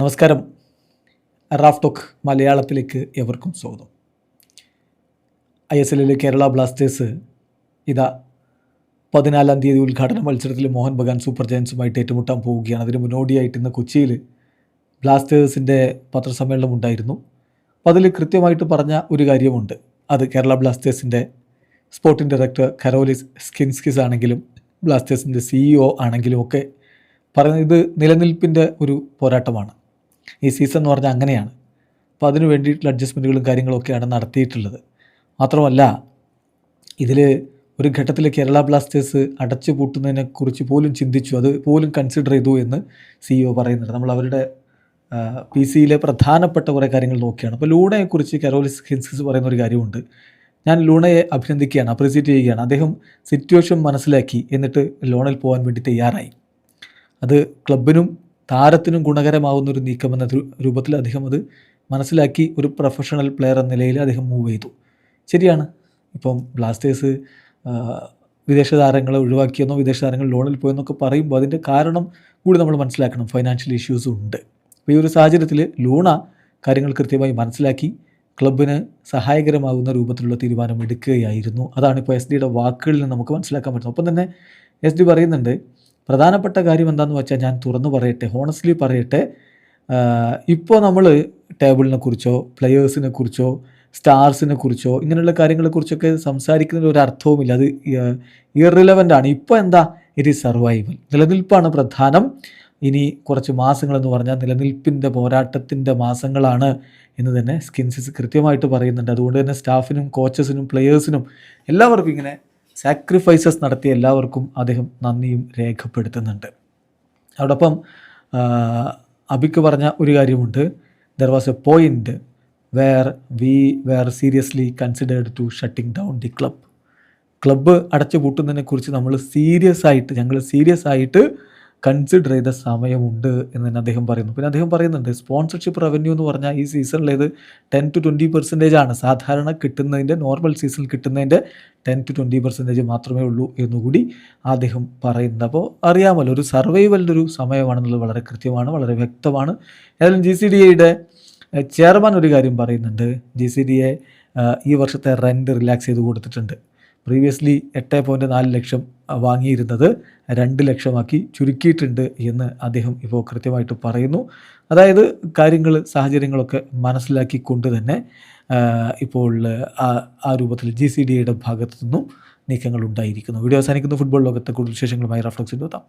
നമസ്കാരം. Raf talk മലയാളത്തിലേക്ക് എവർക്കും സ്വാഗതം. ISL കേരള ബ്ലാസ്റ്റേഴ്സ് ഇതാ 14-ാം തീയതി ഉദ്ഘാടന മത്സരത്തിൽ മോഹൻ ബഗാൻ സൂപ്പർ ജയൻസുമായിട്ട് ഏറ്റുമുട്ടാൻ പോവുകയാണ്. അതിന് മുന്നോടിയായിട്ട് ഇന്ന് കൊച്ചിയിൽ ബ്ലാസ്റ്റേഴ്സിൻ്റെ പത്രസമ്മേളനം ഉണ്ടായിരുന്നു. അപ്പോൾ അതിൽ കൃത്യമായിട്ട് പറഞ്ഞ ഒരു കാര്യമുണ്ട്. അത് കേരള ബ്ലാസ്റ്റേഴ്സിൻ്റെ സ്പോർട്ടിംഗ് ഡയറക്ടർ കരോലിസ് സ്കിൻസ്കിസ് ആണെങ്കിലും ബ്ലാസ്റ്റേഴ്സിൻ്റെ CEO ആണെങ്കിലും ഒക്കെ പറയുന്നത് ഇത് നിലനിൽപ്പിൻ്റെ ഒരു പോരാട്ടമാണ്. ഈ സീസൺ എന്ന് പറഞ്ഞാൽ അങ്ങനെയാണ്. അപ്പോൾ അതിന് വേണ്ടിയിട്ടുള്ള അഡ്ജസ്റ്റ്മെൻറ്റുകളും കാര്യങ്ങളൊക്കെയാണ് നടത്തിയിട്ടുള്ളത്. മാത്രമല്ല ഇതിൽ ഒരു ഘട്ടത്തിൽ കേരള ബ്ലാസ്റ്റേഴ്സ് അടച്ചു പൂട്ടുന്നതിനെക്കുറിച്ച് പോലും ചിന്തിച്ചു, അത് പോലും കൺസിഡർ ചെയ്തു എന്ന് CEO പറയുന്നുണ്ട്. നമ്മൾ അവരുടെ PC-യിലെ പ്രധാനപ്പെട്ട കുറേ കാര്യങ്ങൾ നോക്കിയാണ്. അപ്പോൾ ലൂണയെക്കുറിച്ച് കരോലിസ് സ്കിൻസ്കിസ് പറയുന്ന ഒരു കാര്യമുണ്ട്. ഞാൻ ലൂണയെ അഭിനന്ദിക്കുകയാണ്, അപ്രീസിയേറ്റ് ചെയ്യുകയാണ്. അദ്ദേഹം സിറ്റുവേഷൻ മനസ്സിലാക്കി എന്നിട്ട് ലോണിൽ പോകാൻ വേണ്ടി തയ്യാറായി. അത് ക്ലബിനും താരത്തിനും ഗുണകരമാവുന്ന ഒരു നീക്കമെന്ന രൂപത്തിൽ അദ്ദേഹം അത് മനസ്സിലാക്കി ഒരു പ്രൊഫഷണൽ പ്ലെയർ എന്ന നിലയിൽ അദ്ദേഹം മൂവ് ചെയ്തു. ശരിയാണ്. ഇപ്പം ബ്ലാസ്റ്റേഴ്സ് വിദേശ താരങ്ങളെ ഒഴിവാക്കിയെന്നോ വിദേശ താരങ്ങൾ ലോണിൽ പോയെന്നൊക്കെ പറയുമ്പോൾ അതിൻ്റെ കാരണം കൂടി നമ്മൾ മനസ്സിലാക്കണം. ഫൈനാൻഷ്യൽ ഇഷ്യൂസും ഉണ്ട്. അപ്പോൾ ഈ ഒരു സാഹചര്യത്തിൽ ലൂണ കാര്യങ്ങൾ കൃത്യമായി മനസ്സിലാക്കി ക്ലബിന് സഹായകരമാകുന്ന രൂപത്തിലുള്ള തീരുമാനം എടുക്കുകയായിരുന്നു. അതാണിപ്പോൾ SD-യുടെ വാക്കുകളിൽ നിന്ന് നമുക്ക് മനസ്സിലാക്കാൻ പറ്റുന്നത്. ഒപ്പം തന്നെ SD പറയുന്നുണ്ട്, പ്രധാനപ്പെട്ട കാര്യം എന്താണെന്ന് വെച്ചാൽ ഞാൻ തുറന്നു പറയട്ടെ, ഹോണസ്റ്റ്ലി പറയട്ടെ, ഇപ്പോൾ നമ്മൾ ടേബിളിനെ കുറിച്ചോ പ്ലെയേഴ്സിനെ കുറിച്ചോ സ്റ്റാർസിനെ കുറിച്ചോ ഇങ്ങനെയുള്ള കാര്യങ്ങളെക്കുറിച്ചൊക്കെ സംസാരിക്കുന്നതിൽ ഒരു അർത്ഥവുമില്ല. അത് ഇററിലവൻ്റ് ആണ്. ഇപ്പോൾ എന്താ, ഇറ്റ് ഈസ് സർവൈവൽ, നിലനിൽപ്പാണ് പ്രധാനം. ഇനി കുറച്ച് മാസങ്ങളെന്ന് പറഞ്ഞാൽ നിലനിൽപ്പിൻ്റെ പോരാട്ടത്തിൻ്റെ മാസങ്ങളാണ് എന്ന് തന്നെ സ്കിൻസിസ് കൃത്യമായിട്ട് പറയുന്നുണ്ട്. അതുകൊണ്ട് തന്നെ സ്റ്റാഫിനും കോച്ചസിനും പ്ലെയേഴ്സിനും എല്ലാവർക്കും ഇങ്ങനെ സാക്രിഫൈസസ് നടത്തിയ എല്ലാവർക്കും അദ്ദേഹം നന്ദിയും രേഖപ്പെടുത്തുന്നുണ്ട്. അതോടൊപ്പം അബിക്ക് പറഞ്ഞ ഒരു കാര്യമുണ്ട്. There was a point where we were seriously considered to shutting down the club അടച്ചു പൂട്ടുന്നതിനെക്കുറിച്ച് ഞങ്ങൾ സീരിയസ് ആയിട്ട് കൺസിഡർ ചെയ്ത സമയമുണ്ട് എന്ന് തന്നെ അദ്ദേഹം പറയുന്നു. പിന്നെ അദ്ദേഹം പറയുന്നുണ്ട്, സ്പോൺസർഷിപ്പ് റവന്യൂ എന്ന് പറഞ്ഞാൽ ഈ സീസണിലേത് 10 to 20% ആണ്. സാധാരണ കിട്ടുന്നതിൻ്റെ, നോർമൽ സീസണിൽ കിട്ടുന്നതിൻ്റെ 10 to 20% മാത്രമേ ഉള്ളൂ എന്നുകൂടി അദ്ദേഹം പറയുന്നത്. അപ്പോൾ അറിയാമല്ലോ, ഒരു സർവൈവലിൻ്റെ ഒരു സമയമാണെന്നുള്ളത് വളരെ കൃത്യമാണ്, വളരെ വ്യക്തമാണ്. ഏതായാലും GCDAയുടെ ചെയർമാൻ ഒരു കാര്യം പറയുന്നുണ്ട്. GCDA ഈ വർഷത്തെ റെൻറ്റ് റിലാക്സ് ചെയ്ത് കൊടുത്തിട്ടുണ്ട്. പ്രീവിയസ്ലി 8.4 ലക്ഷം വാങ്ങിയിരുന്നത് 2 ലക്ഷമാക്കി ചുരുക്കിയിട്ടുണ്ട് എന്ന് അദ്ദേഹം ഇപ്പോൾ കൃത്യമായിട്ട് പറയുന്നു. അതായത് സാഹചര്യങ്ങളൊക്കെ മനസ്സിലാക്കിക്കൊണ്ട് തന്നെ ഇപ്പോൾ ആ രൂപത്തിൽ GCDAയുടെ ഭാഗത്തു നിന്നും നീക്കങ്ങൾ ഉണ്ടായിരിക്കുന്നു. വീഡിയോ അവസാനിക്കുന്നു. ഫുട്ബോൾ ലോകത്തെ കൂടുതൽ വിശേഷങ്ങളുമായി റാഫ് ടോക്സിൽ എത്താം.